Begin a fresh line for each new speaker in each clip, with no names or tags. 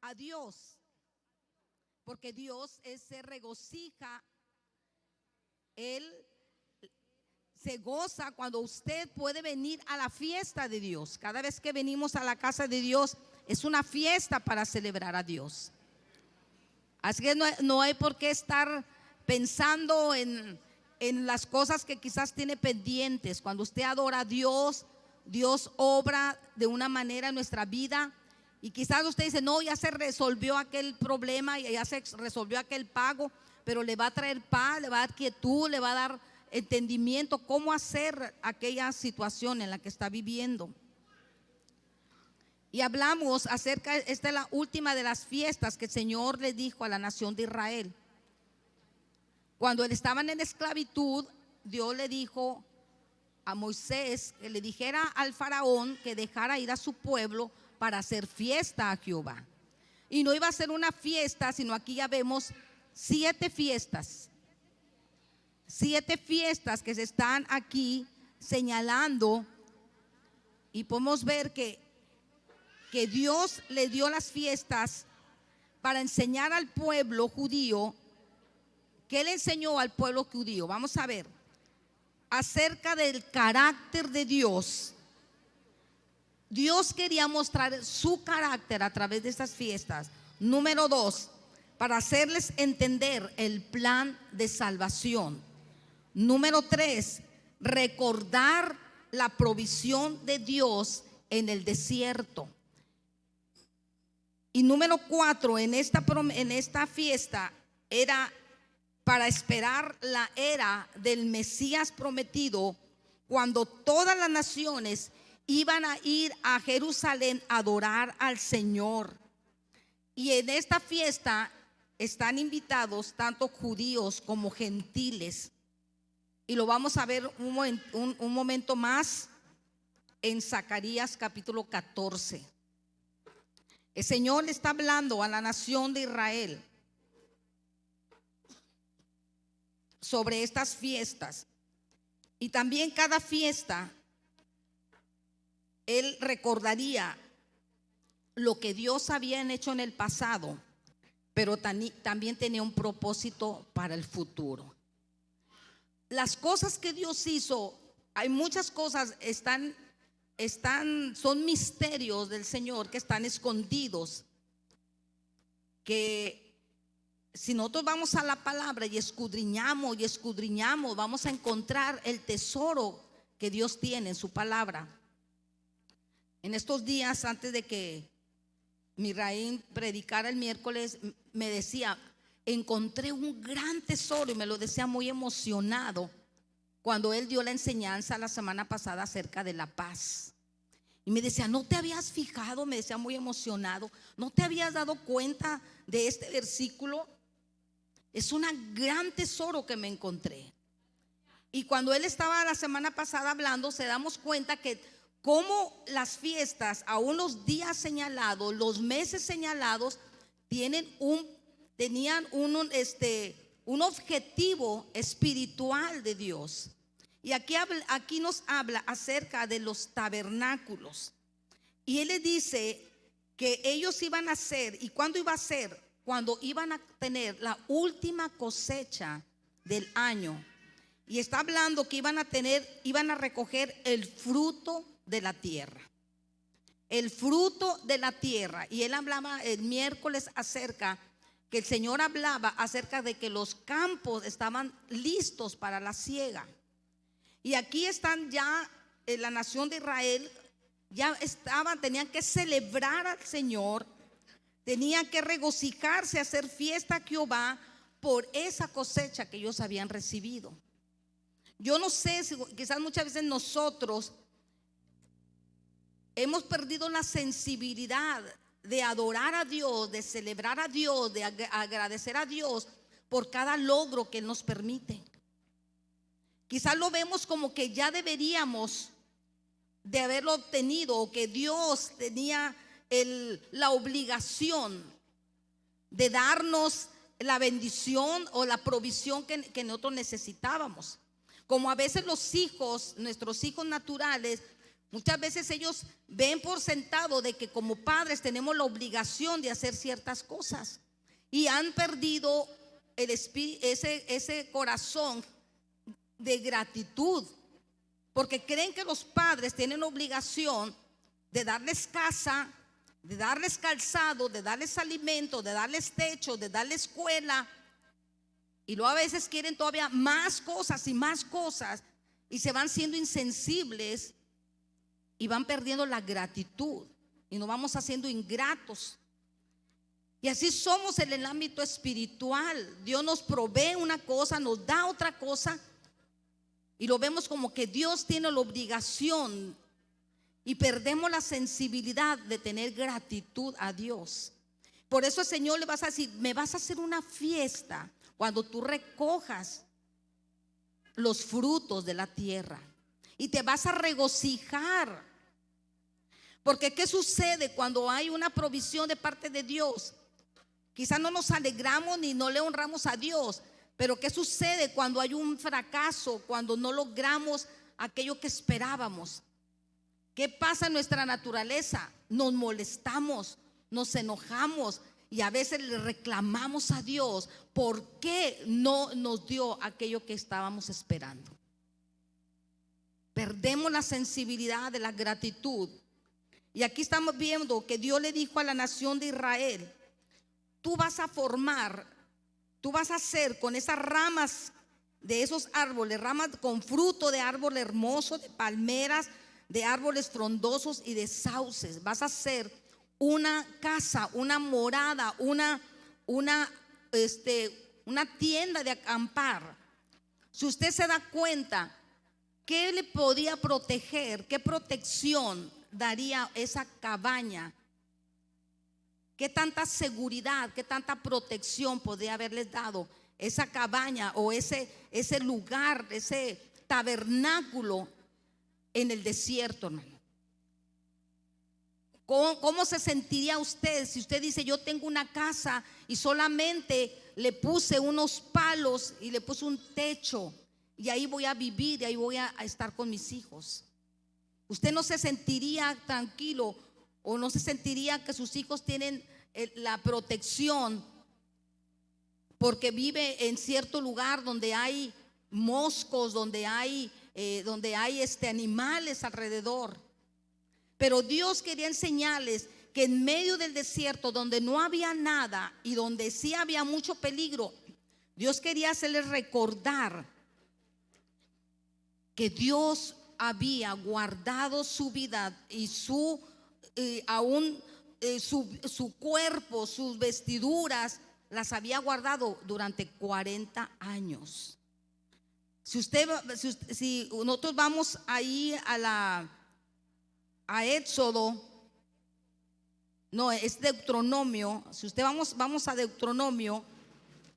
a Dios, porque Dios se regocija, Él se goza cuando usted puede venir a la fiesta de Dios. Cada vez que venimos a la casa de Dios es una fiesta para celebrar a Dios. Así que no hay por qué estar pensando en las cosas que quizás tiene pendientes. Cuando usted adora a Dios, Dios obra de una manera en nuestra vida. Y quizás usted dice, no, ya se resolvió aquel problema, ya se resolvió aquel pago, pero le va a traer paz, le va a dar quietud, le va a dar entendimiento cómo hacer aquella situación en la que está viviendo. Y hablamos acerca, esta es la última de las fiestas que el Señor le dijo a la nación de Israel. Cuando estaban en esclavitud, Dios le dijo a Moisés que le dijera al faraón que dejara ir a su pueblo para hacer fiesta a Jehová. Y no iba a ser una fiesta, sino aquí ya vemos 7 fiestas. 7 fiestas que se están aquí señalando, y podemos ver que Dios le dio las fiestas para enseñar al pueblo judío. ¿Qué le enseñó al pueblo judío? Vamos a ver acerca del carácter de Dios. Dios quería mostrar su carácter a través de estas fiestas. Número 2, para hacerles entender el plan de salvación. Número 3, recordar la provisión de Dios en el desierto. Y número 4, en esta fiesta era para esperar la era del Mesías prometido, cuando todas las naciones iban a ir a Jerusalén a adorar al Señor. Y en esta fiesta están invitados tanto judíos como gentiles. Y lo vamos a ver un momento más en Zacarías capítulo 14. El Señor le está hablando a la nación de Israel sobre estas fiestas. Y también cada fiesta Él recordaría lo que Dios había hecho en el pasado, pero también tenía un propósito para el futuro. Las cosas que Dios hizo, hay muchas cosas, son misterios del Señor que están escondidos, que si nosotros vamos a la palabra y escudriñamos, vamos a encontrar el tesoro que Dios tiene en su palabra. En estos días, antes de que Miraín predicara el miércoles, me decía, encontré un gran tesoro, y me lo decía muy emocionado cuando él dio la enseñanza la semana pasada acerca de la paz. Y me decía, ¿no te habías fijado? Me decía muy emocionado, ¿no te habías dado cuenta de este versículo? Es un gran tesoro que me encontré. Y cuando él estaba la semana pasada hablando, se damos cuenta que como las fiestas, aún los días señalados, los meses señalados, tenían un objetivo espiritual de Dios. Y aquí nos habla acerca de los tabernáculos. Y él le dice que ellos iban a hacer, ¿y cuándo iba a ser? Cuando iban a tener la última cosecha del año. Y está hablando que iban a recoger el fruto de la tierra. El fruto de la tierra. Y él hablaba el miércoles acerca que el Señor hablaba acerca de que los campos estaban listos para la siega. Y aquí están ya en la nación de Israel, tenían que celebrar al Señor, tenían que regocijarse, hacer fiesta a Jehová por esa cosecha que ellos habían recibido. Yo no sé si quizás muchas veces nosotros hemos perdido la sensibilidad de adorar a Dios, de celebrar a Dios, de agradecer a Dios por cada logro que Él nos permite. Quizás lo vemos como que ya deberíamos de haberlo obtenido, o que Dios tenía la obligación de darnos la bendición o la provisión que nosotros necesitábamos. Como a veces nuestros hijos naturales, Muchas veces ellos ven por sentado de que como padres tenemos la obligación de hacer ciertas cosas y han perdido ese corazón de gratitud, porque creen que los padres tienen obligación de darles casa, de darles calzado, de darles alimento, de darles techo, de darles escuela. Y luego a veces quieren todavía más cosas y se van siendo insensibles y van perdiendo la gratitud y nos vamos haciendo ingratos. Y así somos en el ámbito espiritual. Dios nos provee una cosa, nos da otra cosa y lo vemos como que Dios tiene la obligación y perdemos la sensibilidad de tener gratitud a Dios. Por eso al Señor le vas a decir: me vas a hacer una fiesta cuando tú recojas los frutos de la tierra y te vas a regocijar. Porque ¿qué sucede cuando hay una provisión de parte de Dios? Quizás no nos alegramos ni no le honramos a Dios, pero ¿qué sucede cuando hay un fracaso, cuando no logramos aquello que esperábamos? ¿Qué pasa en nuestra naturaleza? Nos molestamos, nos enojamos y a veces le reclamamos a Dios por qué no nos dio aquello que estábamos esperando. Perdemos la sensibilidad de la gratitud. Y aquí estamos viendo que Dios le dijo a la nación de Israel: tú vas a formar, tú vas a hacer con esas ramas de esos árboles, ramas con fruto de árbol hermoso, de palmeras, de árboles frondosos y de sauces. Vas a hacer una casa, una morada, una tienda de acampar. Si usted se da cuenta, ¿qué le podía proteger? ¿Qué protección daría esa cabaña? ¿Qué tanta seguridad, qué tanta protección podría haberles dado esa cabaña o ese lugar, ese tabernáculo en el desierto, hermano? ¿Cómo se sentiría usted si usted dice: yo tengo una casa y solamente le puse unos palos y le puse un techo y ahí voy a vivir y ahí voy a estar con mis hijos? ¿Usted no se sentiría tranquilo o no se sentiría que sus hijos tienen la protección porque vive en cierto lugar donde hay moscos, donde hay animales alrededor? Pero Dios quería enseñarles que en medio del desierto, donde no había nada y donde sí había mucho peligro, Dios quería hacerles recordar que Dios había guardado su vida y su cuerpo, sus vestiduras, las había guardado durante 40 años. Si nosotros vamos ahí a Éxodo, no, es Deuteronomio. Si usted vamos a Deuteronomio,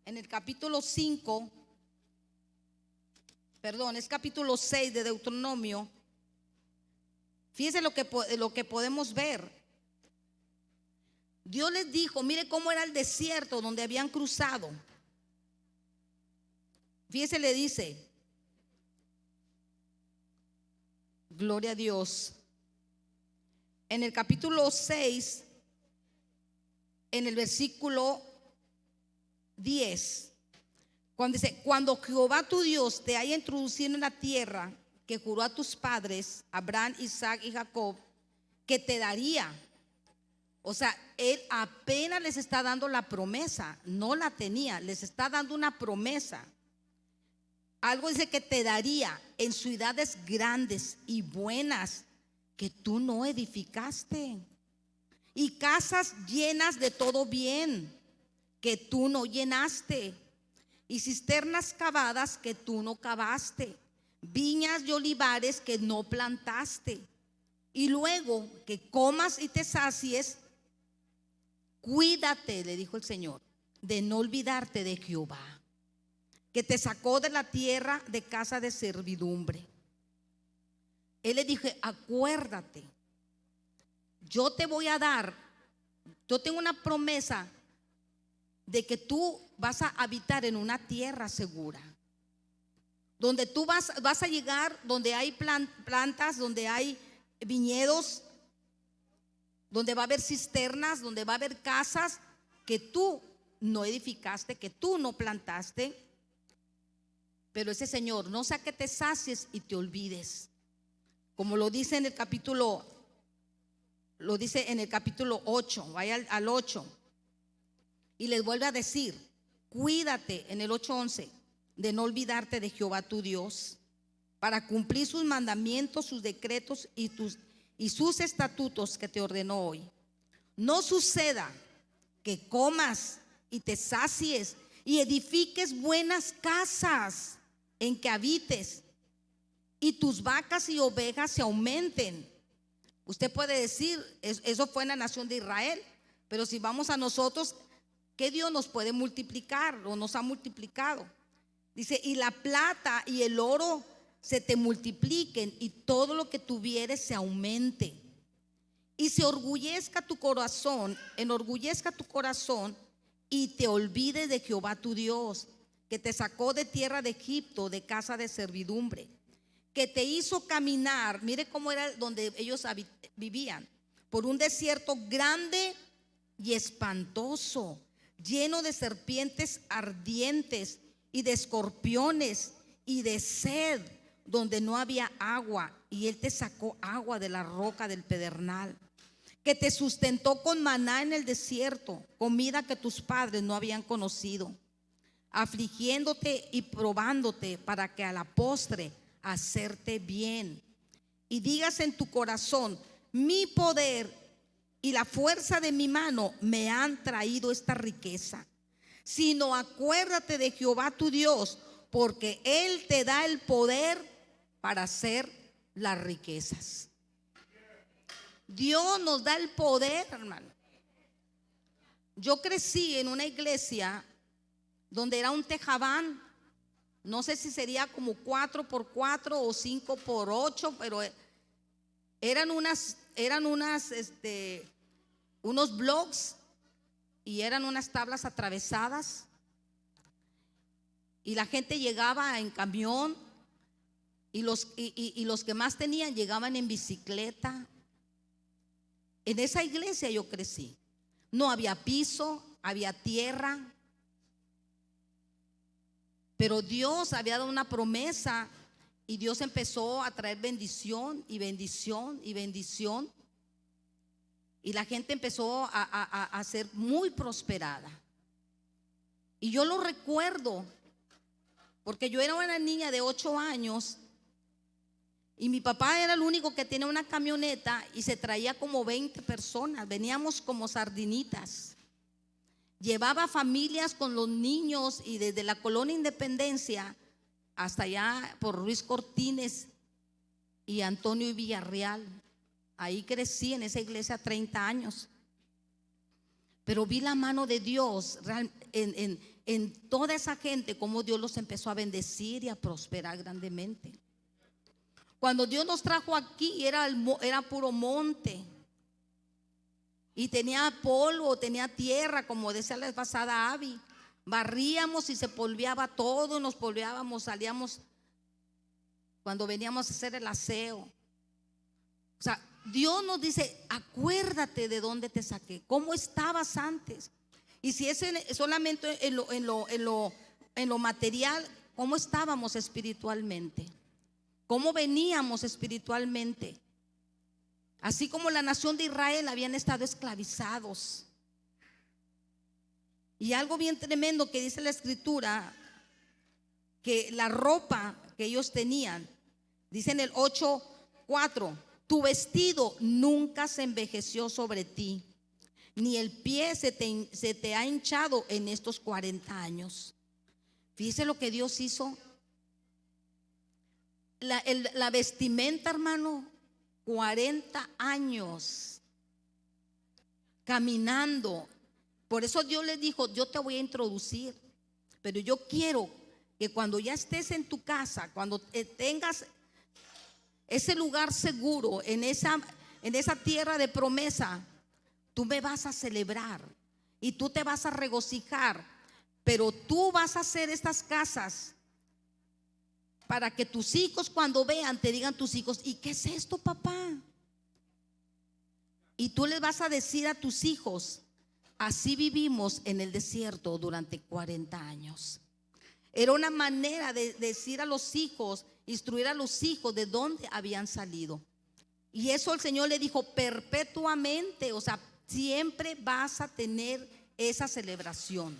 en el capítulo 5, perdón, es capítulo 6 de Deuteronomio. Fíjese lo que podemos ver. Dios les dijo: mire cómo era el desierto donde habían cruzado. Fíjese, le dice, gloria a Dios, en el capítulo 6, en el versículo 10, cuando dice: cuando Jehová tu Dios te haya introducido en la tierra que juró a tus padres, Abraham, Isaac y Jacob, que te daría. O sea, él apenas les está dando la promesa, no la tenía, les está dando una promesa. Algo dice que te daría en ciudades grandes y buenas que tú no edificaste, y casas llenas de todo bien que tú no llenaste, y cisternas cavadas que tú no cavaste, viñas y olivares que no plantaste. Y luego que comas y te sacies, cuídate, le dijo el Señor, de no olvidarte de Jehová, que te sacó de la tierra de casa de servidumbre. Él le dijo: acuérdate, yo te voy a dar, yo tengo una promesa de que tú vas a habitar en una tierra segura, donde tú vas a llegar, donde hay plantas, donde hay viñedos, donde va a haber cisternas, donde va a haber casas que tú no edificaste, que tú no plantaste. Pero ese Señor no sea que te sacies y te olvides, como lo dice en el capítulo, lo dice en el capítulo 8, vaya al 8, y les vuelve a decir: cuídate, en el 8:11, de no olvidarte de Jehová tu Dios, para cumplir sus mandamientos, sus decretos y sus estatutos que te ordenó hoy. No suceda que comas y te sacies y edifiques buenas casas en que habites, y tus vacas y ovejas se aumenten. Usted puede decir, eso fue en la nación de Israel, pero si vamos a nosotros, ¿qué Dios nos puede multiplicar o nos ha multiplicado? Dice: y la plata y el oro se te multipliquen, y todo lo que tuvieres se aumente. Y se enorgullezca tu corazón, y te olvides de Jehová tu Dios, que te sacó de tierra de Egipto, de casa de servidumbre, que te hizo caminar. Mire cómo era donde ellos vivían: por un desierto grande y espantoso, lleno de serpientes ardientes y de escorpiones y de sed, donde no había agua, y él te sacó agua de la roca del pedernal, que te sustentó con maná en el desierto, comida que tus padres no habían conocido, afligiéndote y probándote, para que a la postre hacerte bien. Y digas en tu corazón: mi poder y la fuerza de mi mano me han traído esta riqueza. Sino acuérdate de Jehová tu Dios, porque Él te da el poder para hacer las riquezas. Dios nos da el poder, hermano. Yo crecí en una iglesia donde era un tejabán. No sé si sería como 4x4 o 5x8, pero eran unos blocks, y eran unas tablas atravesadas, y la gente llegaba en camión, y los que más tenían llegaban en bicicleta. En esa iglesia yo crecí. No había piso, había tierra, pero Dios había dado una promesa, y Dios empezó a traer bendición y bendición y bendición, y la gente empezó a ser muy prosperada. Y yo lo recuerdo porque yo era una niña de 8 años, y mi papá era el único que tenía una camioneta, y se traía como 20 personas. Veníamos como sardinitas. Llevaba familias con los niños, y desde la colonia Independencia hasta allá por Ruiz Cortines y Antonio y Villarreal. Ahí crecí en esa iglesia 30 años. Pero vi la mano de Dios en toda esa gente, como Dios los empezó a bendecir y a prosperar grandemente. Cuando Dios nos trajo aquí era puro monte, y tenía polvo, tenía tierra, como decía la vez pasada Abby. Barríamos y se polveaba todo, nos polveábamos, salíamos cuando veníamos a hacer el aseo. O sea, Dios nos dice: acuérdate de dónde te saqué, cómo estabas antes. Y si es solamente en lo material, cómo estábamos espiritualmente, cómo veníamos espiritualmente. Así como la nación de Israel habían estado esclavizados. Y algo bien tremendo que dice la escritura, que la ropa que ellos tenían, dice en el 8:4: tu vestido nunca se envejeció sobre ti, ni el pie se te ha hinchado en estos 40 años. Fíjese lo que Dios hizo. La vestimenta, hermano, 40 años caminando. Por eso Dios les dijo: yo te voy a introducir, pero yo quiero que cuando ya estés en tu casa, cuando tengas ese lugar seguro, en esa tierra de promesa, tú me vas a celebrar y tú te vas a regocijar. Pero tú vas a hacer estas casas para que tus hijos, cuando vean, te digan tus hijos: ¿y qué es esto, papá? Y tú les vas a decir a tus hijos: así vivimos en el desierto durante 40 años. Era una manera de decir a los hijos, instruir a los hijos de dónde habían salido. Y eso el Señor le dijo: perpetuamente, o sea, siempre vas a tener esa celebración,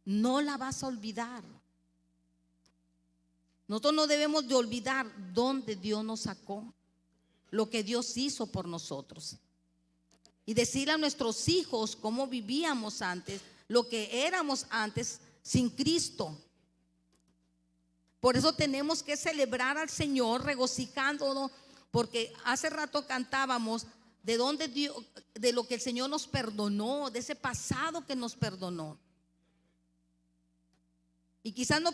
no la vas a olvidar. Nosotros no debemos de olvidar dónde Dios nos sacó, lo que Dios hizo por nosotros, y decirle a nuestros hijos cómo vivíamos antes, lo que éramos antes sin Cristo. Por eso tenemos que celebrar al Señor regocijándonos, porque hace rato cantábamos de dónde Dios, de lo que el Señor nos perdonó, de ese pasado que nos perdonó. Y quizás no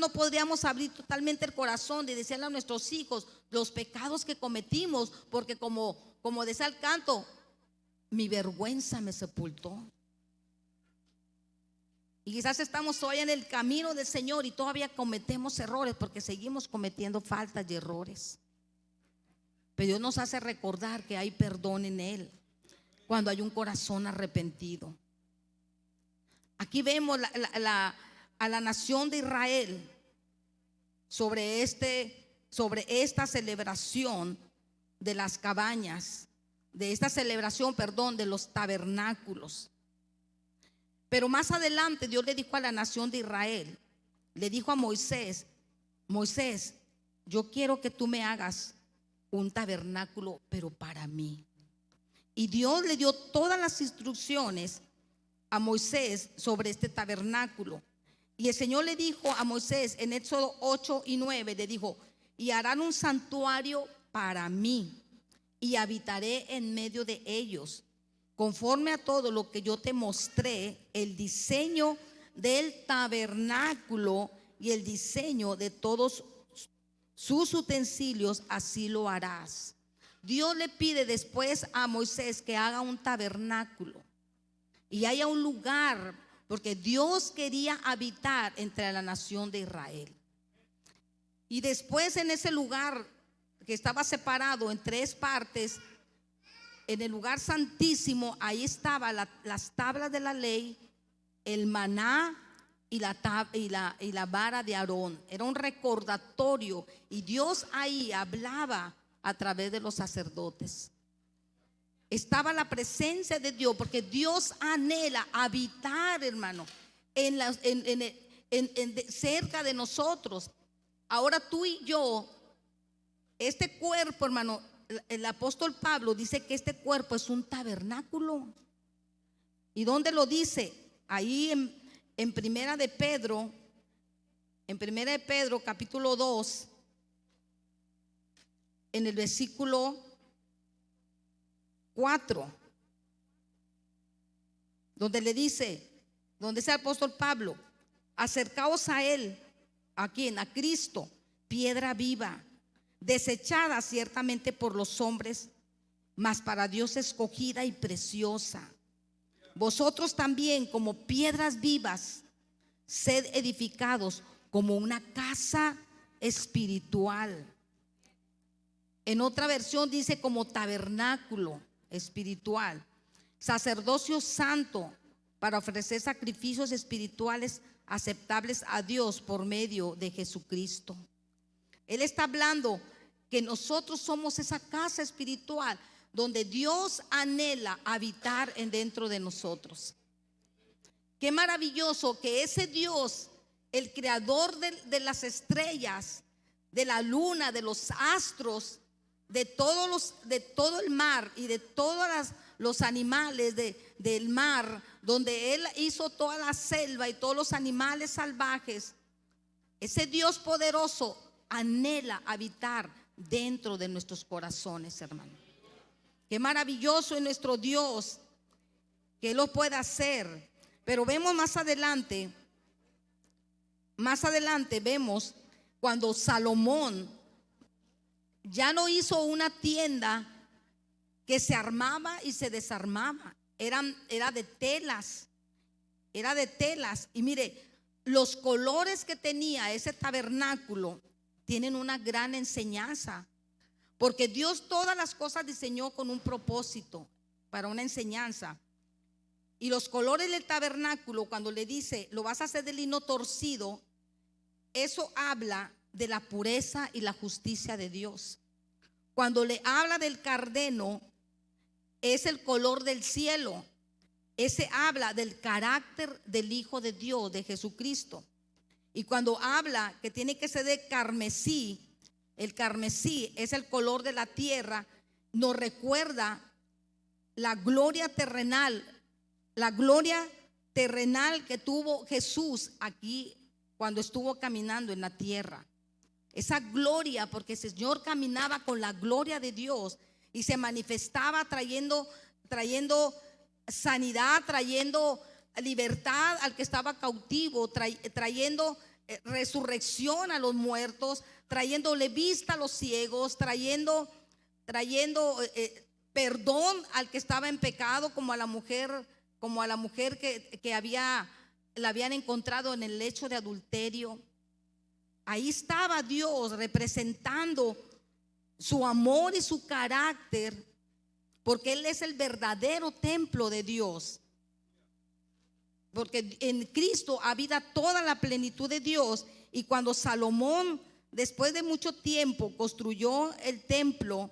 podríamos abrir totalmente el corazón de decirle a nuestros hijos los pecados que cometimos, porque como decía el canto, mi vergüenza me sepultó. Y quizás estamos todavía en el camino del Señor y todavía cometemos errores, porque seguimos cometiendo faltas y errores. Pero Dios nos hace recordar que hay perdón en Él cuando hay un corazón arrepentido. Aquí vemos a la nación de Israel sobre esta celebración de las cabañas, de esta celebración, perdón, de los tabernáculos. Pero más adelante Dios le dijo a la nación de Israel, le dijo a Moisés: Moisés, yo quiero que tú me hagas un tabernáculo, pero para mí. Y Dios le dio todas las instrucciones a Moisés sobre este tabernáculo. Y el Señor le dijo a Moisés en Éxodo 8 y 9, le dijo: y harán un santuario para mí, y habitaré en medio de ellos, conforme a todo lo que yo te mostré. El diseño del tabernáculo y el diseño de todos sus utensilios, así lo harás. Dios le pide después a Moisés que haga un tabernáculo y haya un lugar, porque Dios quería habitar entre la nación de Israel. Y después, en ese lugar que estaba separado en 3 partes, en el lugar santísimo, ahí estaban las tablas de la ley, el maná y la vara de Aarón. Era un recordatorio, y Dios ahí hablaba a través de los sacerdotes. Estaba la presencia de Dios, porque Dios anhela habitar, hermano, cerca de nosotros. Ahora tú y yo, este cuerpo, hermano, el apóstol Pablo dice que este cuerpo es un tabernáculo. ¿Y dónde lo dice? Ahí en Primera de Pedro, capítulo 2, en el versículo 4, donde le dice, donde dice el apóstol Pablo: acercaos a Él, ¿a quién? A Cristo, piedra viva, desechada ciertamente por los hombres, mas para Dios escogida y preciosa. Vosotros también, como piedras vivas, sed edificados como una casa espiritual. En otra versión dice como tabernáculo espiritual, sacerdocio santo, para ofrecer sacrificios espirituales aceptables a Dios por medio de Jesucristo. Él está hablando que nosotros somos esa casa espiritual donde Dios anhela habitar dentro de nosotros. Qué maravilloso que ese Dios, el creador de las estrellas, de la luna, de los astros, de todo el mar y de todos los animales del mar, donde Él hizo toda la selva y todos los animales salvajes, ese Dios poderoso anhela habitar dentro de nuestros corazones, hermano. Qué maravilloso es nuestro Dios, que Él lo pueda hacer. Pero vemos más adelante vemos cuando Salomón ya no hizo una tienda que se armaba y se desarmaba. Era de telas. Y mire, los colores que tenía ese tabernáculo tienen una gran enseñanza, porque Dios todas las cosas diseñó con un propósito, para una enseñanza. Y los colores del tabernáculo, cuando le dice, lo vas a hacer de lino torcido, eso habla de la pureza y la justicia de Dios. Cuando le habla del cardeno, es el color del cielo. Ese habla del carácter del Hijo de Dios, de Jesucristo. Y cuando habla que tiene que ser de carmesí, el carmesí es el color de la tierra, nos recuerda la gloria terrenal que tuvo Jesús aquí cuando estuvo caminando en la tierra. Esa gloria, porque el Señor caminaba con la gloria de Dios y se manifestaba trayendo sanidad, trayendo libertad al que estaba cautivo, trayendo resurrección a los muertos, trayéndole vista a los ciegos, trayendo perdón al que estaba en pecado, como a la mujer que la habían encontrado en el lecho de adulterio. Ahí estaba Dios representando su amor y su carácter, porque Él es el verdadero templo de Dios. Porque en Cristo habita toda la plenitud de Dios. Y cuando Salomón, después de mucho tiempo, construyó el templo,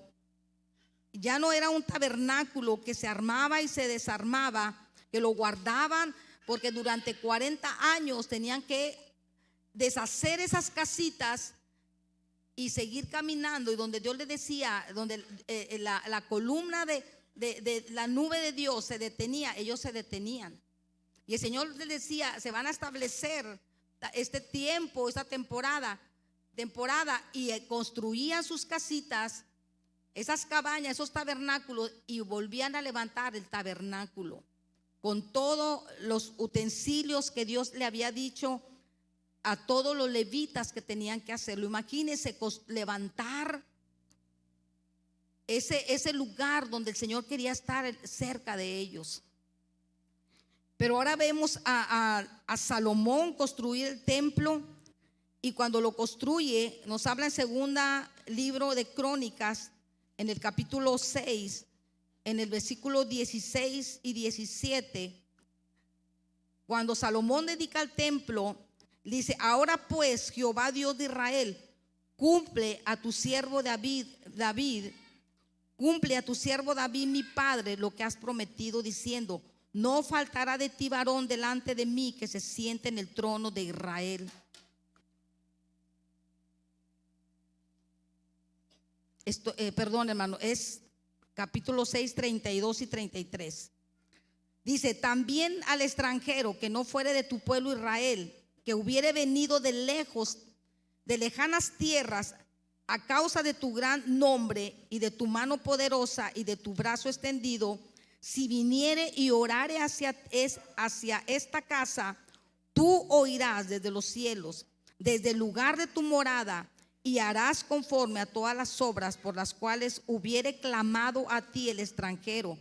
ya no era un tabernáculo que se armaba y se desarmaba, que lo guardaban, porque durante 40 años tenían que deshacer esas casitas y seguir caminando, y donde Dios le decía, donde la columna de la nube de Dios se detenía, ellos se detenían. Y el Señor les decía, se van a establecer este tiempo, esta temporada, y construían sus casitas, esas cabañas, esos tabernáculos, y volvían a levantar el tabernáculo con todos los utensilios que Dios le había dicho a todos los levitas que tenían que hacerlo. Imagínense levantar ese lugar donde el Señor quería estar cerca de ellos. Pero ahora vemos a Salomón construir el templo, y cuando lo construye, nos habla en segunda libro de Crónicas, en el capítulo 6, en el versículo 16 y 17, cuando Salomón dedica el templo, dice: ahora pues, Jehová Dios de Israel, cumple a tu siervo David, cumple a tu siervo David mi padre lo que has prometido, diciendo: no faltará de ti varón delante de mí que se siente en el trono de Israel. Perdón, hermano, es capítulo 6, 32 y 33. Dice: también al extranjero que no fuere de tu pueblo Israel, que hubiere venido de lejos, de lejanas tierras, a causa de tu gran nombre y de tu mano poderosa y de tu brazo extendido, si viniere y orare hacia esta casa, tú oirás desde los cielos, desde el lugar de tu morada, y harás conforme a todas las obras por las cuales hubiere clamado a ti el extranjero,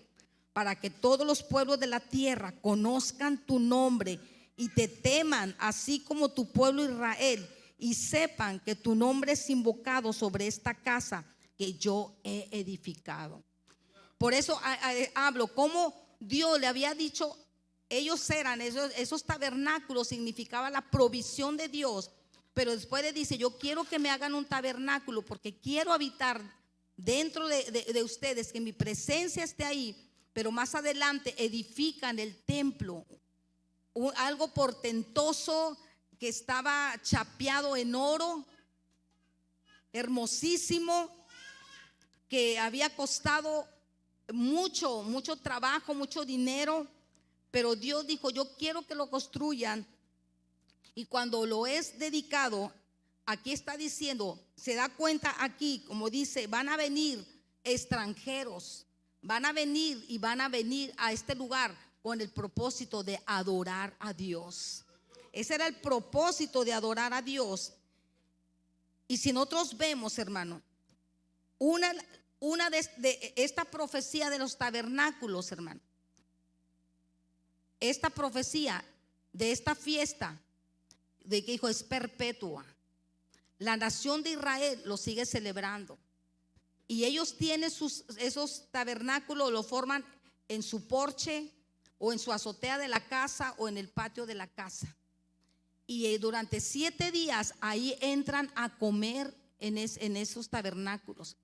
para que todos los pueblos de la tierra conozcan tu nombre y te teman, así como tu pueblo Israel, y sepan que tu nombre es invocado sobre esta casa que yo he edificado. Por eso hablo como Dios le había dicho, ellos eran esos tabernáculos, significaba la provisión de Dios. Pero después le dice: yo quiero que me hagan un tabernáculo, porque quiero habitar dentro de ustedes, que mi presencia esté ahí. Pero más adelante edifican el templo, algo portentoso que estaba chapeado en oro, hermosísimo, que había costado mucho trabajo, mucho dinero. Pero Dios dijo: yo quiero que lo construyan. Y cuando lo es dedicado, aquí está diciendo, se da cuenta aquí, como dice, van a venir extranjeros, van a venir a este lugar con el propósito de adorar a Dios. Ese era el propósito de adorar a Dios. Y si nosotros vemos, hermano, una de esta profecía de los tabernáculos, hermano, esta profecía de esta fiesta, de que hijo es perpetua. La nación de Israel lo sigue celebrando, y ellos tienen esos tabernáculos, lo forman en su porche o en su azotea de la casa o en el patio de la casa. Y durante 7 días ahí entran a comer en esos tabernáculos.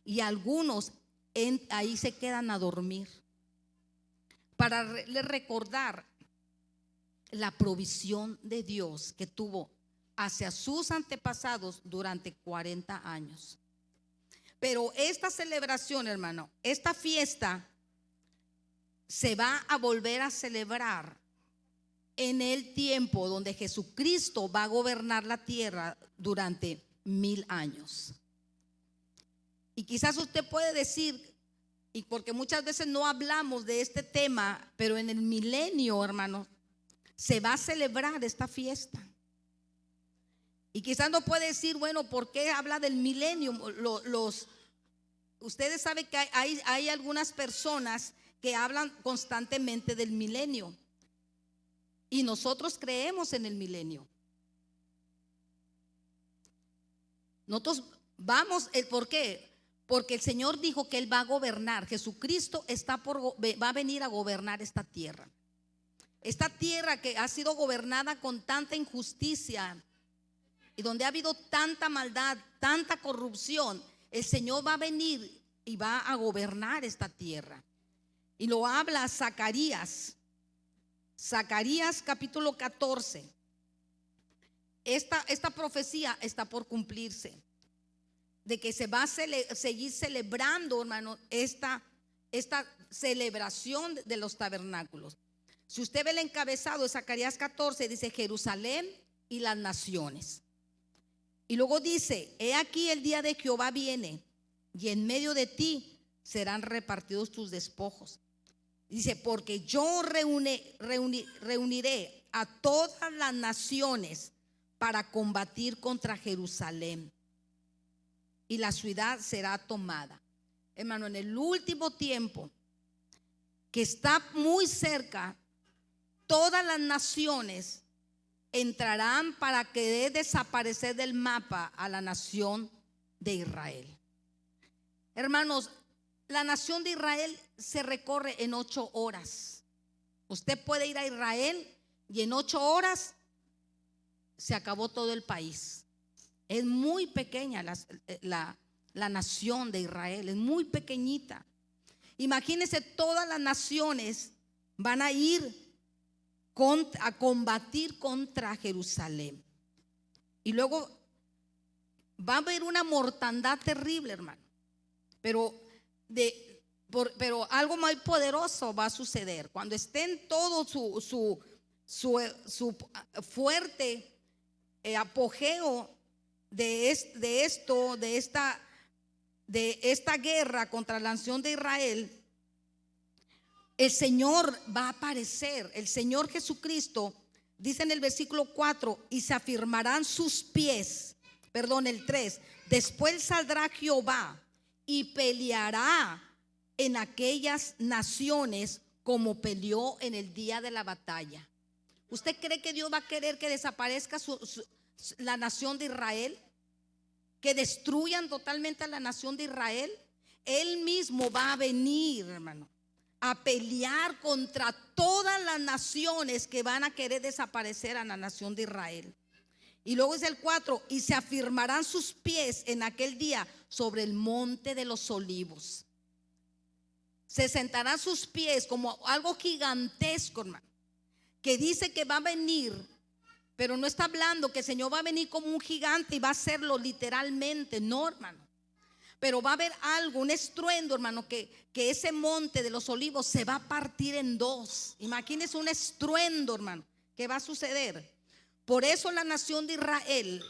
Y algunos ahí se quedan a dormir para recordar la provisión de Dios que tuvo hacia sus antepasados durante 40 años. Pero esta celebración, hermano, esta fiesta se va a volver a celebrar en el tiempo donde Jesucristo va a gobernar la tierra durante 1000 años. Y quizás usted puede decir, y porque muchas veces no hablamos de este tema, pero en el milenio, hermano, se va a celebrar esta fiesta. Y quizás no puede decir, bueno, ¿por qué habla del milenio? Ustedes saben que hay algunas personas que hablan constantemente del milenio. Y nosotros creemos en el milenio. Nosotros vamos, ¿por qué? Porque el Señor dijo que Él va a gobernar. Jesucristo va a venir a gobernar esta tierra. Esta tierra que ha sido gobernada con tanta injusticia y donde ha habido tanta maldad, tanta corrupción, el Señor va a venir y va a gobernar esta tierra. Y lo habla Zacarías capítulo 14. Esta profecía está por cumplirse, de que se va a seguir celebrando, hermano, esta celebración de los tabernáculos. Si usted ve el encabezado de Zacarías 14, dice Jerusalén y las naciones. Y luego dice, he aquí el día de Jehová viene, y en medio de ti serán repartidos tus despojos. Dice, porque yo reuniré a todas las naciones para combatir contra Jerusalén, y la ciudad será tomada. Hermano, en el último tiempo, que está muy cerca, todas las naciones entrarán para querer desaparecer del mapa a la nación de Israel. Hermanos, la nación de Israel se recorre en 8 horas. Usted puede ir a Israel y en 8 horas se acabó todo el país. Es muy pequeña la nación de Israel, es muy pequeñita. Imagínense, todas las naciones van a ir a combatir contra Jerusalén. Y luego va a haber una mortandad terrible, hermano. Pero algo muy poderoso va a suceder cuando esté en todo su fuerte apogeo de esta guerra contra la nación de Israel. El Señor va a aparecer, el Señor Jesucristo, dice en el versículo 4, y se afirmarán sus pies, el 3, después saldrá Jehová y peleará en aquellas naciones como peleó en el día de la batalla. ¿Usted cree que Dios va a querer que desaparezca la nación de Israel? ¿Que destruyan totalmente a la nación de Israel? Él mismo va a venir, hermano, a pelear contra todas las naciones que van a querer desaparecer a la nación de Israel. Y luego es el 4, y se afirmarán sus pies en aquel día sobre el monte de los olivos. Se sentarán sus pies como algo gigantesco, hermano, que dice que va a venir, pero no está hablando que el Señor va a venir como un gigante y va a hacerlo literalmente, no, hermano. Pero va a haber algo, un estruendo, hermano, que ese monte de los olivos se va a partir en 2. Imagínense un estruendo, hermano, que va a suceder. Por eso la nación de Israel,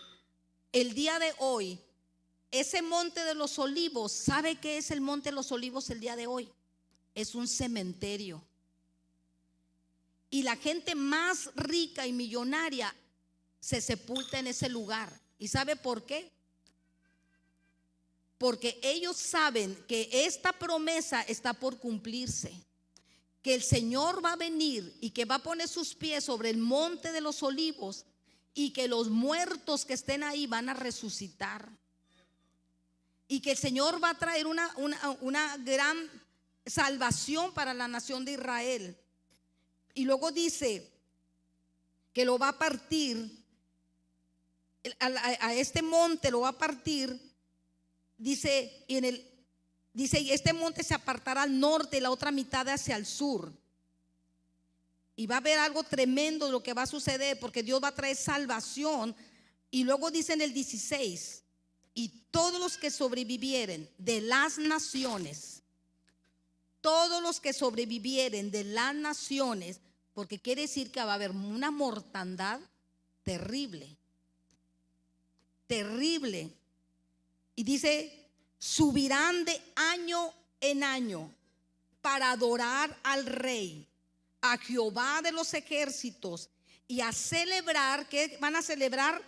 el día de hoy, ese monte de los olivos, ¿sabe qué es el monte de los olivos el día de hoy? Es un cementerio. Y la gente más rica y millonaria se sepulta en ese lugar. ¿Y sabe por qué? Porque ellos saben que esta promesa está por cumplirse, que el Señor va a venir y que va a poner sus pies sobre el monte de los olivos, y que los muertos que estén ahí van a resucitar, y que el Señor va a traer una gran salvación para la nación de Israel. Y luego dice que lo va a partir, a este monte lo va a partir, dice, y este monte se apartará al norte y la otra mitad hacia el sur. Y va a haber algo tremendo de lo que va a suceder, porque Dios va a traer salvación. Y luego dice en el 16, y todos los que sobrevivieren de las naciones, todos los que sobrevivieren de las naciones, porque quiere decir que va a haber una mortandad terrible, terrible. Y dice, subirán de año en año para adorar al Rey, a Jehová de los ejércitos, y a celebrar. ¿Qué van a celebrar?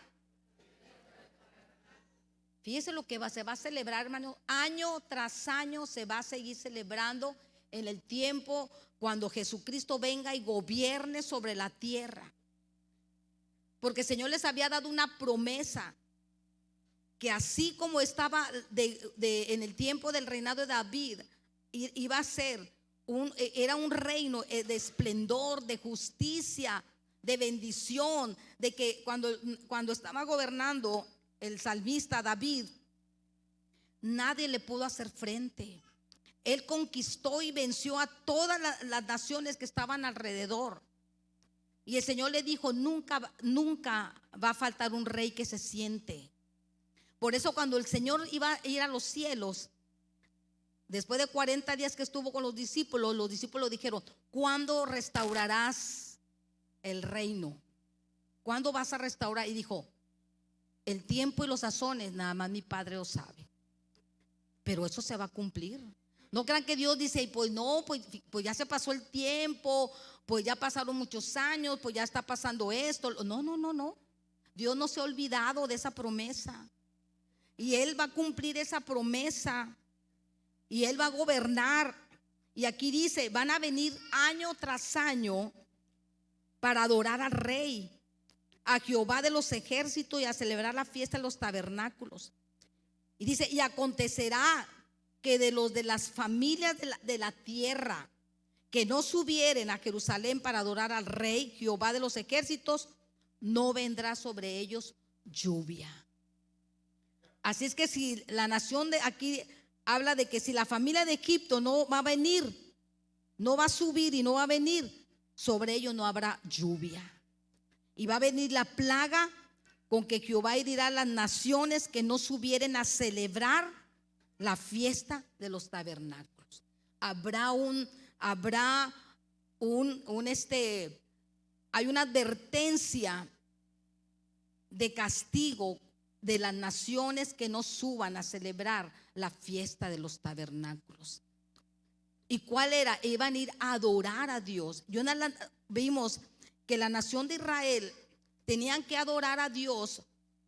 Fíjese lo que se va a celebrar, hermano. Año tras año se va a seguir celebrando en el tiempo cuando Jesucristo venga y gobierne sobre la tierra. Porque el Señor les había dado una promesa, que así como estaba en el tiempo del reinado de David, iba a ser era un reino de esplendor, de justicia, de bendición, de que cuando estaba gobernando el salmista David, nadie le pudo hacer frente. Él conquistó y venció a todas las naciones que estaban alrededor. Y el Señor le dijo, nunca va a faltar un rey que se siente. Por eso cuando el Señor iba a ir a los cielos, después de 40 días que estuvo con los discípulos dijeron, ¿cuándo restaurarás el reino? ¿Cuándo vas a restaurar? Y dijo, el tiempo y los sazones nada más mi Padre lo sabe. Pero eso se va a cumplir. No crean que Dios dice, pues no, pues ya se pasó el tiempo, pues ya pasaron muchos años, pues ya está pasando esto. No. Dios no se ha olvidado de esa promesa. Y Él va a cumplir esa promesa. Y Él va a gobernar. Y aquí dice, van a venir año tras año para adorar al Rey, a Jehová de los ejércitos, y a celebrar la fiesta de los tabernáculos. Y dice, y acontecerá que de los de las familias de la tierra que no subieren a Jerusalén para adorar al Rey, Jehová de los ejércitos, no vendrá sobre ellos lluvia. Así es que si la nación de aquí habla de que si la familia de Egipto no va a venir, no va a subir y no va a venir, sobre ellos no habrá lluvia. Y va a venir la plaga con que Jehová herirá a las naciones que no subieren a celebrar la fiesta de los tabernáculos. Hay una advertencia de castigo de las naciones que no suban a celebrar la fiesta de los tabernáculos. ¿Y cuál era? Iban a ir a adorar a Dios. Vimos que la nación de Israel tenían que adorar a Dios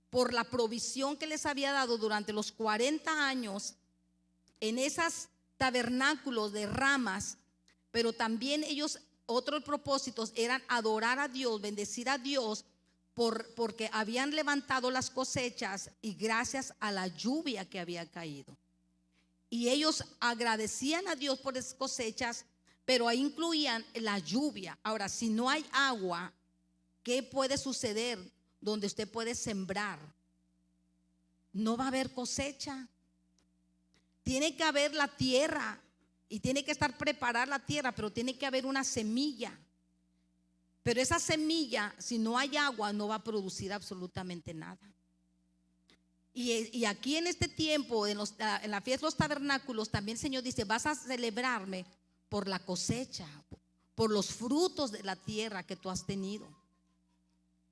por la provisión que les había dado durante los 40 años en esos tabernáculos de ramas. Pero también ellos, otros propósitos eran adorar a Dios, bendecir a Dios porque habían levantado las cosechas y gracias a la lluvia que había caído. Y ellos agradecían a Dios por esas cosechas, pero ahí incluían la lluvia. Ahora, si no hay agua, ¿qué puede suceder donde usted puede sembrar? No va a haber cosecha. Tiene que haber la tierra y tiene que estar preparada la tierra, pero tiene que haber una semilla. Pero esa semilla, si no hay agua, no va a producir absolutamente nada. Y aquí en este tiempo, en la fiesta de los tabernáculos, también el Señor dice, vas a celebrarme por la cosecha, por los frutos de la tierra que tú has tenido.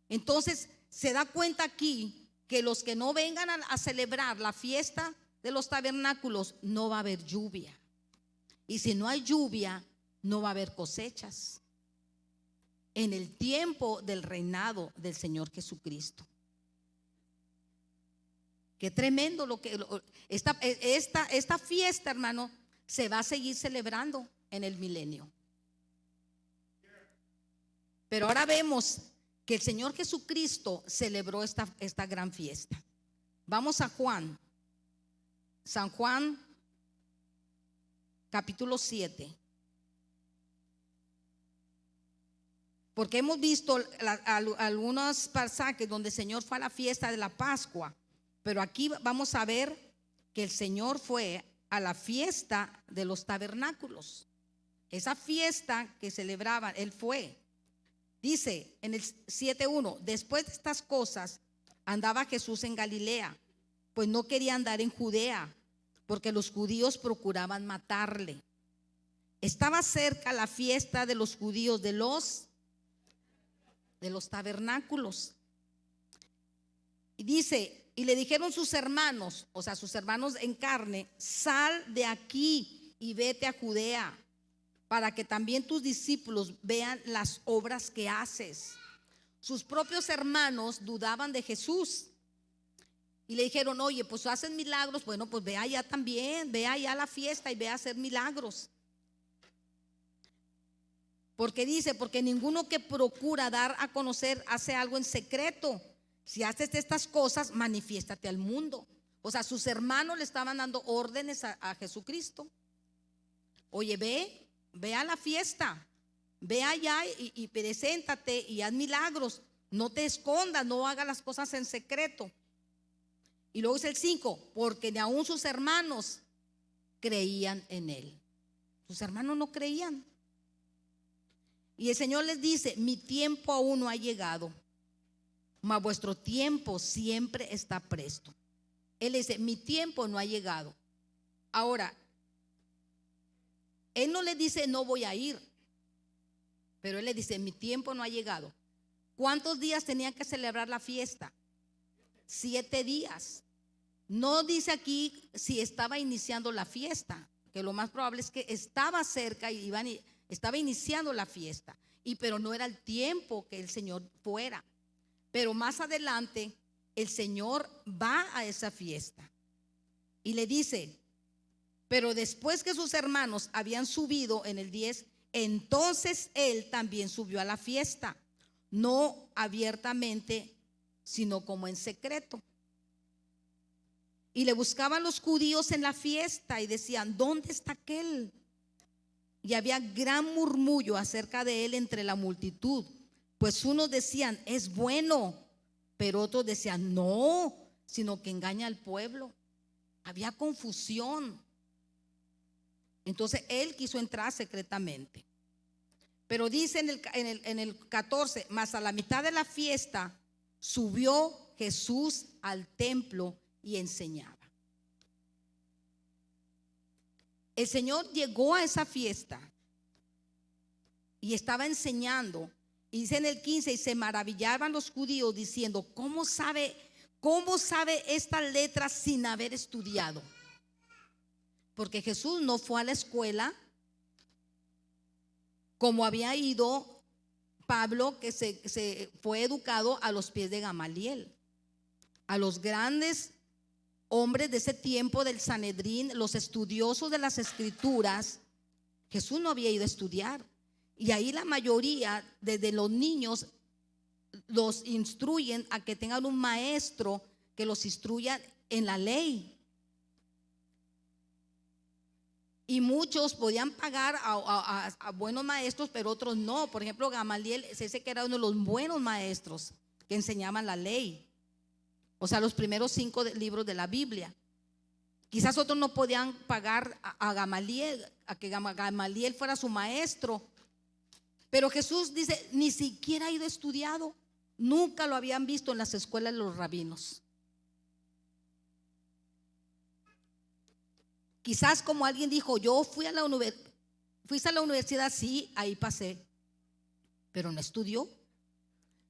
Entonces se da cuenta aquí que los que no vengan a celebrar la fiesta de los tabernáculos, no va a haber lluvia. Y si no hay lluvia, no va a haber cosechas en el tiempo del reinado del Señor Jesucristo. Qué tremendo esta fiesta, hermano, se va a seguir celebrando en el milenio. Pero ahora vemos que el Señor Jesucristo celebró esta gran fiesta. Vamos a Juan. San Juan capítulo 7. Porque hemos visto algunos pasajes donde el Señor fue a la fiesta de la Pascua, pero aquí vamos a ver que el Señor fue a la fiesta de los tabernáculos. Esa fiesta que celebraban, Él fue. Dice en el 7:1: después de estas cosas andaba Jesús en Galilea, pues no quería andar en Judea, porque los judíos procuraban matarle. Estaba cerca la fiesta de los judíos de los tabernáculos. Y dice, y le dijeron sus hermanos, o sea, sus hermanos en carne: sal de aquí y vete a Judea, para que también tus discípulos vean las obras que haces. Sus propios hermanos dudaban de Jesús y le dijeron: oye, pues hacen milagros, bueno, pues ve allá también, ve allá a la fiesta y ve a hacer milagros. Porque dice, porque ninguno que procura dar a conocer hace algo en secreto. Si haces estas cosas, manifiéstate al mundo. O sea, sus hermanos le estaban dando órdenes a Jesucristo. Oye, ve a la fiesta, ve allá y preséntate y haz milagros. No te escondas, no hagas las cosas en secreto. Y luego dice el 5: porque ni aún sus hermanos creían en él. Sus hermanos no creían. Y el Señor les dice: mi tiempo aún no ha llegado, mas vuestro tiempo siempre está presto. Él dice: mi tiempo no ha llegado. Ahora, Él no le dice no voy a ir, pero Él le dice: mi tiempo no ha llegado. ¿Cuántos días tenían que celebrar la fiesta? 7 días. No dice aquí si estaba iniciando la fiesta, que lo más probable es que estaba cerca y estaba iniciando la fiesta, pero no era el tiempo que el Señor fuera. Pero más adelante el Señor va a esa fiesta y le dice: pero después que sus hermanos habían subido, en el 10, entonces Él también subió a la fiesta, no abiertamente, sino como en secreto. Y le buscaban los judíos en la fiesta y decían: ¿dónde está aquel? Y había gran murmullo acerca de él entre la multitud, pues unos decían: es bueno, pero otros decían: no, sino que engaña al pueblo. Había confusión. Entonces él quiso entrar secretamente. Pero dice en el 14: mas a la mitad de la fiesta subió Jesús al templo y enseñaba. El Señor llegó a esa fiesta y estaba enseñando. Y dice en el 15: y se maravillaban los judíos diciendo: ¿cómo sabe estas letras sin haber estudiado? Porque Jesús no fue a la escuela como había ido Pablo, que se fue educado a los pies de Gamaliel. A los grandes hombres de ese tiempo del Sanedrín, los estudiosos de las escrituras, Jesús no había ido a estudiar. Y ahí la mayoría, desde los niños, los instruyen a que tengan un maestro que los instruya en la ley. Y muchos podían pagar a buenos maestros, pero otros no. Por ejemplo, Gamaliel se dice que era uno de los buenos maestros que enseñaban la ley. O sea, los primeros 5 libros de la Biblia. Quizás otros no podían pagar a Gamaliel, a que Gamaliel fuera su maestro. Pero Jesús dice: ni siquiera ha ido estudiado. Nunca lo habían visto en las escuelas de los rabinos. Quizás como alguien dijo: yo fui a la universidad, sí, ahí pasé, pero no estudió.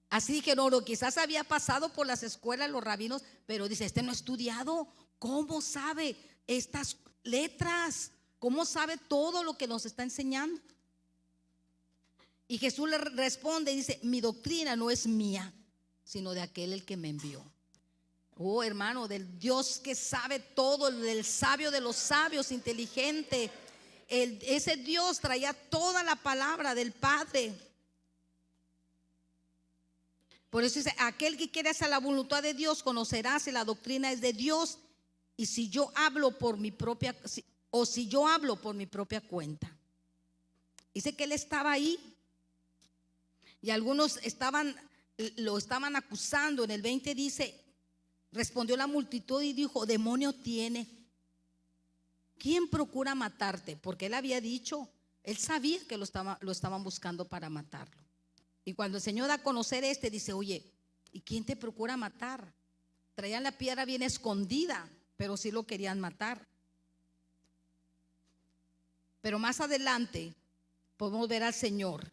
Así dijeron: no, quizás había pasado por las escuelas de los rabinos, pero dice: este no ha estudiado. ¿Cómo sabe estas letras? ¿Cómo sabe todo lo que nos está enseñando? Y Jesús le responde y dice: mi doctrina no es mía, sino de aquel el que me envió. Oh, hermano, del Dios que sabe todo, del sabio de los sabios, inteligente. Ese Dios traía toda la palabra del Padre. Por eso dice: aquel que quiere hacer la voluntad de Dios conocerá si la doctrina es de Dios. Y si yo hablo por mi propia, o si yo hablo por mi propia cuenta. Dice que él estaba ahí y algunos lo estaban acusando. En el 20 dice, respondió la multitud y dijo: demonio tiene. ¿Quién procura matarte? Porque él había dicho, él sabía que lo estaban buscando para matarlo. Y cuando el Señor da a conocer dice: oye, ¿y quién te procura matar? Traían la piedra bien escondida, pero sí lo querían matar. Pero más adelante podemos ver al Señor,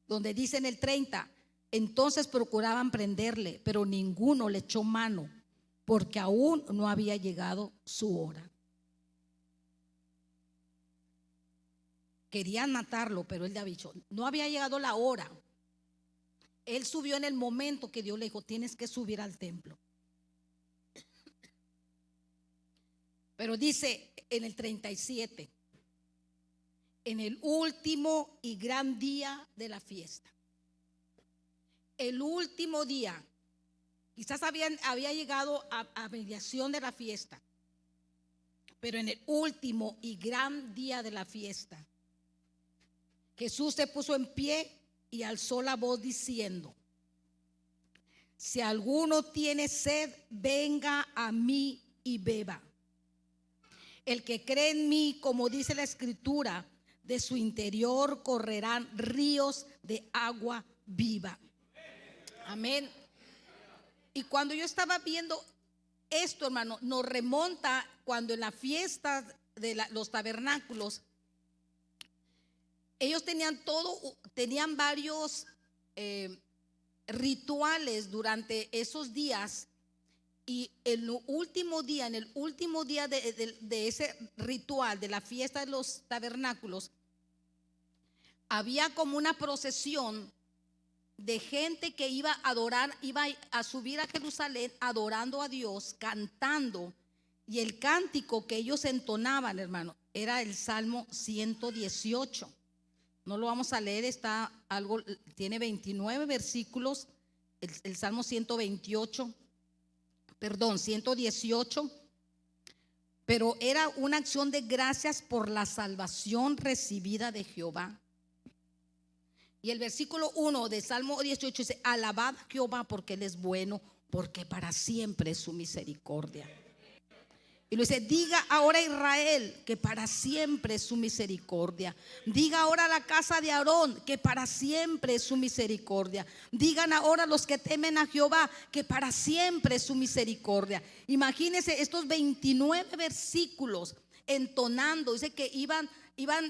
donde dice en el 30, entonces procuraban prenderle, pero ninguno le echó mano, porque aún no había llegado su hora. Querían matarlo, pero él le había dicho, no había llegado la hora. Él subió en el momento que Dios le dijo: tienes que subir al templo. Pero dice en el 37, en el último y gran día de la fiesta. El último día, quizás había llegado a mediación de la fiesta, pero en el último y gran día de la fiesta, Jesús se puso en pie y alzó la voz diciendo: si alguno tiene sed, venga a mí y beba. El que cree en mí, como dice la Escritura, de su interior correrán ríos de agua viva. Amén. Y cuando yo estaba viendo esto, hermano, nos remonta cuando en la fiesta de los tabernáculos, ellos tenían varios rituales durante esos días. Y en el último día de ese ritual de la fiesta de los tabernáculos, había como una procesión de gente que iba a adorar, iba a subir a Jerusalén adorando a Dios, cantando. Y el cántico que ellos entonaban, hermano, era el Salmo 118. No lo vamos a leer, tiene 29 versículos, el Salmo 118. Perdón, 118, pero era una acción de gracias por la salvación recibida de Jehová. Y el versículo 1 de Salmo 18 dice: alabad a Jehová porque Él es bueno, porque para siempre es su misericordia. Y lo dice: diga ahora Israel que para siempre es su misericordia. Diga ahora la casa de Aarón que para siempre es su misericordia. Digan ahora los que temen a Jehová que para siempre es su misericordia. Imagínense estos 29 versículos entonando. Dice que iban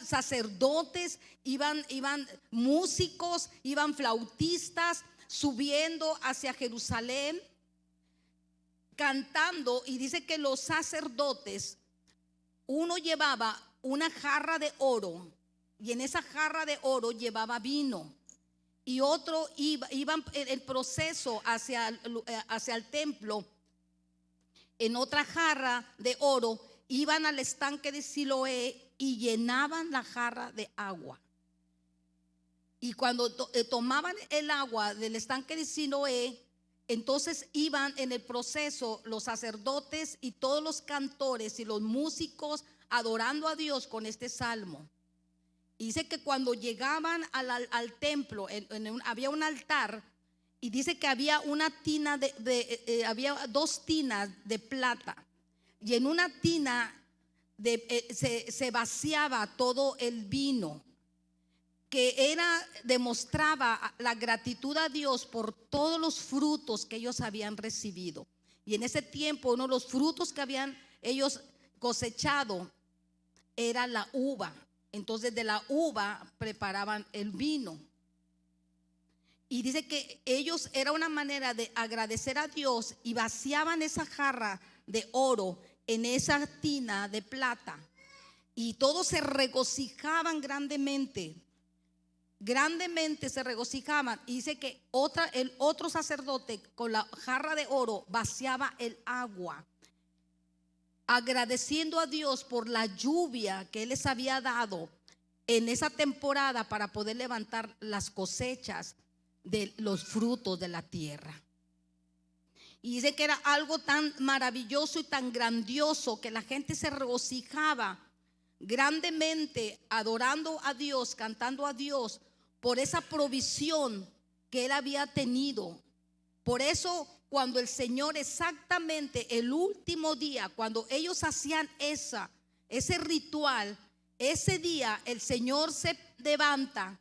sacerdotes, iban músicos, iban flautistas subiendo hacia Jerusalén, cantando. Y dice que los sacerdotes, uno llevaba una jarra de oro y en esa jarra de oro llevaba vino, y otro iban el proceso hacia el templo en otra jarra de oro. Iban al estanque de Siloé y llenaban la jarra de agua. Y cuando tomaban el agua del estanque de Siloé, entonces iban en el proceso los sacerdotes y todos los cantores y los músicos adorando a Dios con este salmo. Y dice que cuando llegaban al templo, había un altar, y dice que había una tina había 2 tinas de plata, y en una tina se vaciaba todo el vino, que demostraba la gratitud a Dios por todos los frutos que ellos habían recibido. Y en ese tiempo uno de los frutos que habían ellos cosechado era la uva. Entonces de la uva preparaban el vino. Y dice que ellos, era una manera de agradecer a Dios, y vaciaban esa jarra de oro en esa tina de plata, y todos se regocijaban grandemente se regocijaban. Y dice que el otro sacerdote con la jarra de oro vaciaba el agua, agradeciendo a Dios por la lluvia que Él les había dado en esa temporada para poder levantar las cosechas de los frutos de la tierra. Y dice que era algo tan maravilloso y tan grandioso que la gente se regocijaba grandemente adorando a Dios, cantando a Dios por esa provisión que él había tenido. Por eso cuando el Señor, exactamente el último día, cuando ellos hacían ese ritual, ese día el Señor se levanta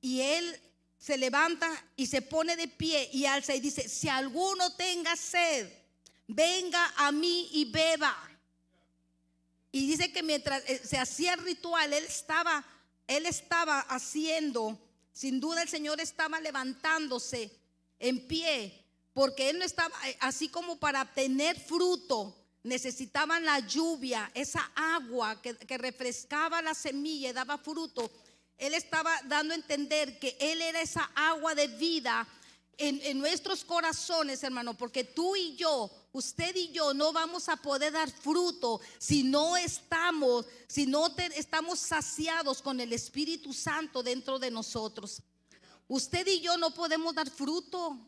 y él se levanta y se pone de pie y alza y dice: si alguno tenga sed, venga a mí y beba. Y dice que mientras se hacía el ritual, él estaba haciendo, sin duda el Señor estaba levantándose en pie, porque él no estaba, así como para tener fruto, necesitaban la lluvia, esa agua que refrescaba la semilla y daba fruto. Él estaba dando a entender que él era esa agua de vida en nuestros corazones, hermano, porque tú y yo, usted y yo no vamos a poder dar fruto si no estamos saciados con el Espíritu Santo dentro de nosotros. Usted y yo no podemos dar fruto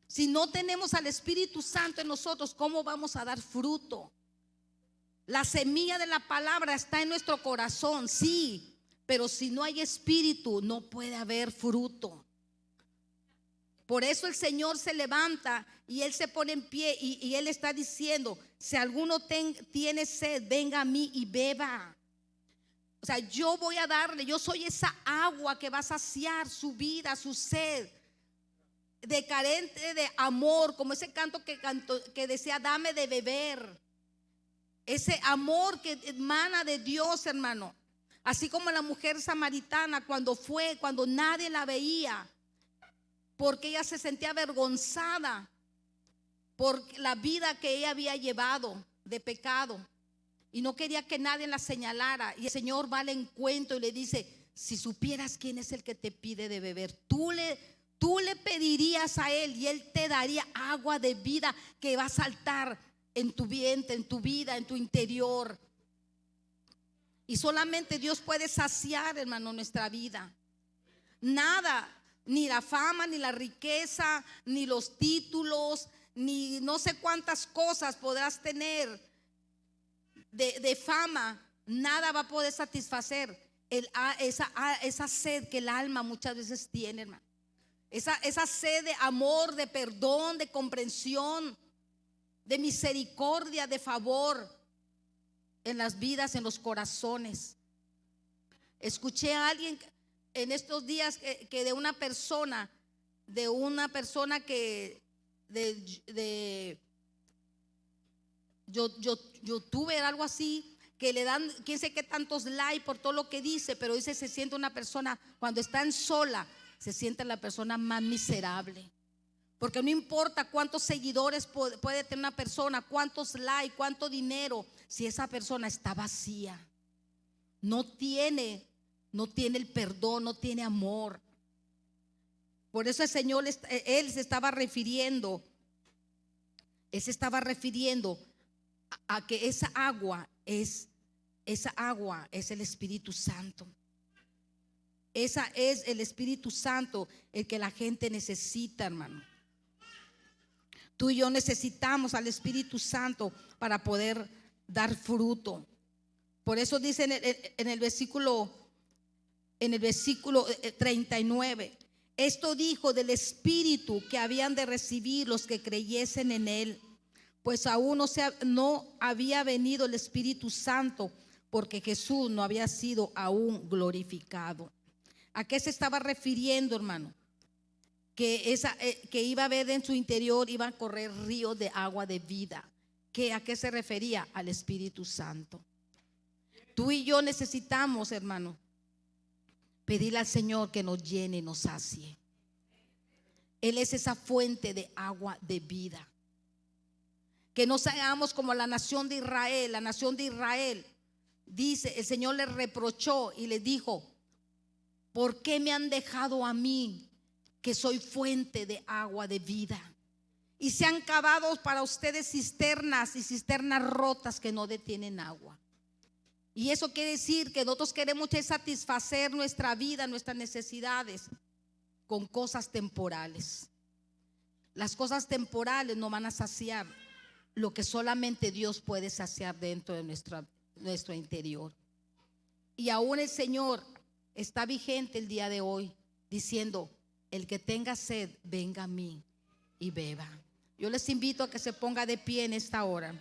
si no tenemos al Espíritu Santo en nosotros. ¿Cómo vamos a dar fruto? La semilla de la palabra está en nuestro corazón, sí, pero si no hay espíritu no puede haber fruto. Por eso el Señor se levanta y él se pone en pie y él está diciendo: si alguno tiene sed, venga a mí y beba. O sea, yo voy a darle, yo soy esa agua que va a saciar su vida, su sed, de carente de amor, como ese canto que decía: dame de beber. Ese amor que emana de Dios, hermano. Así como la mujer samaritana cuando nadie la veía, porque ella se sentía avergonzada por la vida que ella había llevado de pecado y no quería que nadie la señalara. Y el Señor va al encuentro y le dice: si supieras quién es el que te pide de beber, tú le pedirías a él y él te daría agua de vida que va a saltar en tu vientre, en tu vida, en tu interior. Y solamente Dios puede saciar, hermano, nuestra vida. Nada, ni la fama, ni la riqueza, ni los títulos, ni no sé cuántas cosas podrás tener de fama, nada va a poder satisfacer esa sed que el alma muchas veces tiene, hermano. Esa sed de amor, de perdón, de comprensión, de misericordia, de favor en las vidas, en los corazones. Escuché a alguien en estos días que de una persona que de youtuber, algo así, que le dan quién sé qué tantos likes por todo lo que dice, pero dice: se siente una persona cuando está en sola, se siente la persona más miserable, porque no importa cuántos seguidores puede tener una persona, cuántos likes, cuánto dinero, si esa persona está vacía, no tiene el perdón, no tiene amor. Por eso el Señor, él se estaba refiriendo a que esa agua es el Espíritu Santo. Esa es el Espíritu Santo el que la gente necesita, hermano. Tú y yo necesitamos al Espíritu Santo para poder dar fruto. Por eso dice en el versículo 39: esto dijo del Espíritu que habían de recibir los que creyesen en él, pues aún no había venido el Espíritu Santo, porque Jesús no había sido aún glorificado. ¿A qué se estaba refiriendo, hermano? Que iba a haber en su interior, iban a correr ríos de agua de vida. ¿A qué se refería? Al Espíritu Santo. Tú y yo necesitamos, hermano, pedirle al Señor que nos llene y nos sacie. Él es esa fuente de agua de vida. Que no seamos como la nación de Israel. La nación de Israel, dice, el Señor les reprochó y les dijo: ¿por qué me han dejado a mí, que soy fuente de agua de vida? Y se han cavado para ustedes cisternas y cisternas rotas que no detienen agua. Y eso quiere decir que nosotros queremos satisfacer nuestra vida, nuestras necesidades con cosas temporales. Las cosas temporales no van a saciar lo que solamente Dios puede saciar dentro de nuestro interior. Y aún el Señor está vigente el día de hoy, diciendo: el que tenga sed, venga a mí y beba. Yo les invito a que se ponga de pie en esta hora.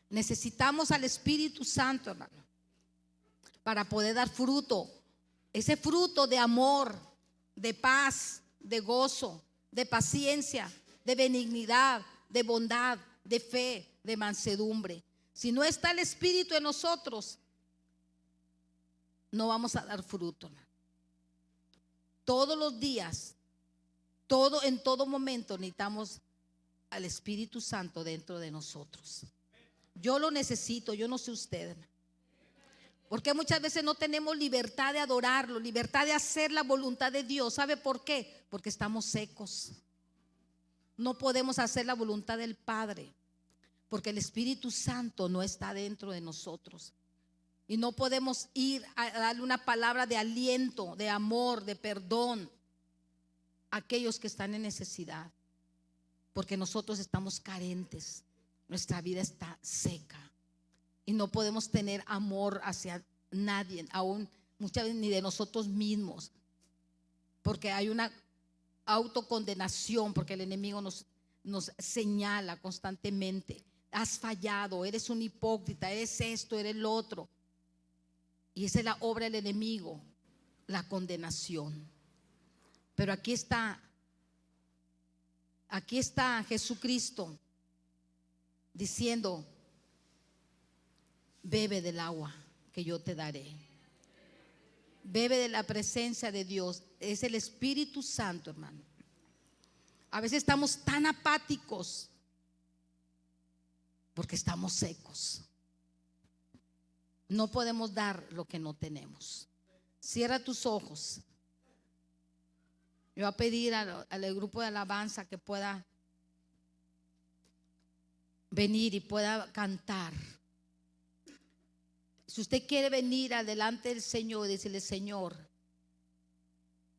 Necesitamos al Espíritu Santo, hermano, para poder dar fruto. Ese fruto de amor, de paz, de gozo, de paciencia, de benignidad, de bondad, de fe, de mansedumbre. Si no está el Espíritu en nosotros, no vamos a dar fruto. Todos los días, en todo momento necesitamos al Espíritu Santo dentro de nosotros. Yo lo necesito, yo no sé usted. Porque muchas veces no tenemos libertad de adorarlo, libertad de hacer la voluntad de Dios. ¿Sabe por qué? Porque estamos secos. No podemos hacer la voluntad del Padre, porque el Espíritu Santo no está dentro de nosotros. Y no podemos ir a darle una palabra de aliento, de amor, de perdón a aquellos que están en necesidad, porque nosotros estamos carentes. Nuestra vida está seca y no podemos tener amor hacia nadie, aún muchas veces ni de nosotros mismos, porque hay una autocondenación, porque el enemigo nos señala constantemente: has fallado, eres un hipócrita, eres esto, eres lo otro. Y esa es la obra del enemigo, la condenación. Pero aquí está Jesucristo diciendo: bebe del agua que yo te daré. Bebe de la presencia de Dios. Es el Espíritu Santo, hermano. A veces estamos tan apáticos porque estamos secos. No podemos dar lo que no tenemos. Cierra tus ojos. Yo voy a pedir al grupo de alabanza que pueda venir y pueda cantar. Si usted quiere venir adelante del Señor y decirle: Señor,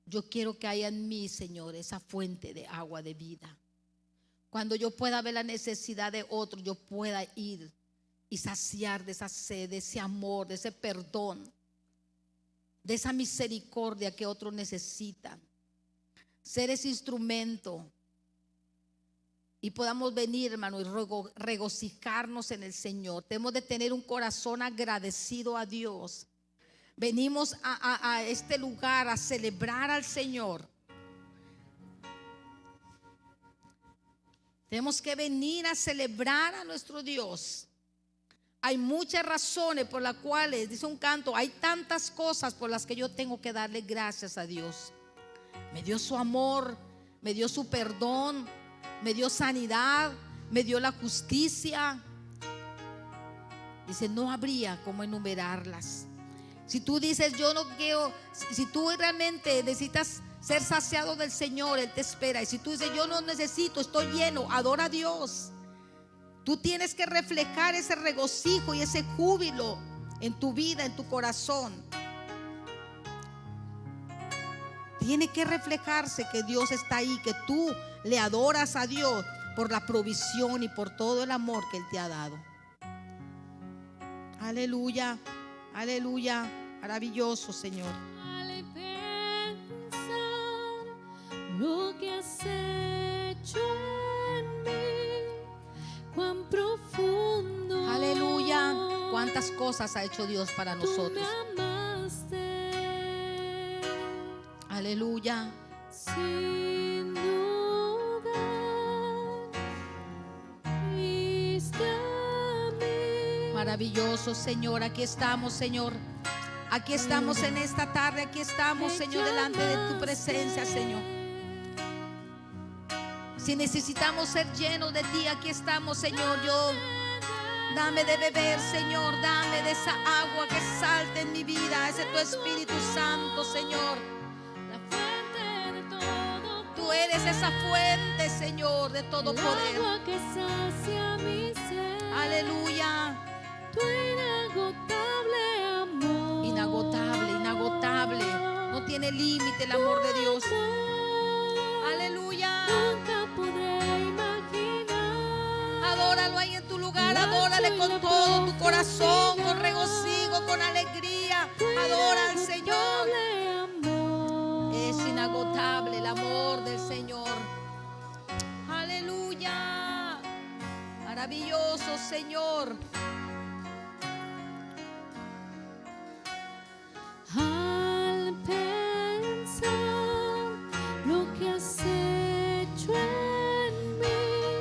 yo quiero que haya en mí, Señor, esa fuente de agua de vida. Cuando yo pueda ver la necesidad de otro, yo pueda ir y saciar de esa sed, de ese amor, de ese perdón, de esa misericordia que otros necesitan. Ser ese instrumento y podamos venir, hermano, y regocijarnos en el Señor. Tenemos de tener un corazón agradecido a Dios. Venimos a este lugar a celebrar al Señor. Tenemos que venir a celebrar a nuestro Dios. Hay muchas razones por las cuales, dice un canto, hay tantas cosas por las que yo tengo que darle gracias a Dios. Me dio su amor, me dio su perdón, me dio sanidad, me dio la justicia. Dice: no habría cómo enumerarlas. Si tú dices: yo no quiero, si tú realmente necesitas ser saciado del Señor, Él te espera. Y si tú dices: yo no necesito, estoy lleno, adora a Dios. Tú tienes que reflejar ese regocijo y ese júbilo en tu vida, en tu corazón. Tiene que reflejarse que Dios está ahí, que tú le adoras a Dios por la provisión y por todo el amor que Él te ha dado. Aleluya, aleluya, maravilloso, Señor.
Al pensar lo que has hecho en mí, cuán profundo.
Aleluya, cuántas cosas ha hecho Dios para nosotros.
Tú me amaste.
Aleluya.
Sin duda viste a mí.
Maravilloso, Señor. Aquí estamos, Señor. Aquí estamos en esta tarde. Aquí estamos, Señor, delante de tu presencia, Señor. Si necesitamos ser llenos de ti, aquí estamos, Señor. Dame de beber, Señor. Dame de esa agua que salte en mi vida. Ese es tu Espíritu Santo, Señor.
La fuente de todo.
Tú eres esa fuente, Señor, de todo
El
poder.
agua que sacia mi sed.
Aleluya.
Tu inagotable amor.
Inagotable, inagotable. límite el amor de Dios. Aleluya.
Nunca podré imaginar.
Adóralo ahí en tu lugar, adórale con todo tu corazón, con regocijo, con alegría. Adora al Señor. Es inagotable el amor del Señor. Aleluya. Maravilloso Señor.
Al pensar lo que has hecho en mí.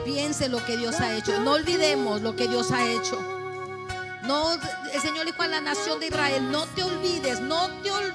Piense lo que Dios ha hecho. No olvidemos lo que Dios ha hecho. No, el Señor dijo a la nación de Israel: no te olvides, no te olvides.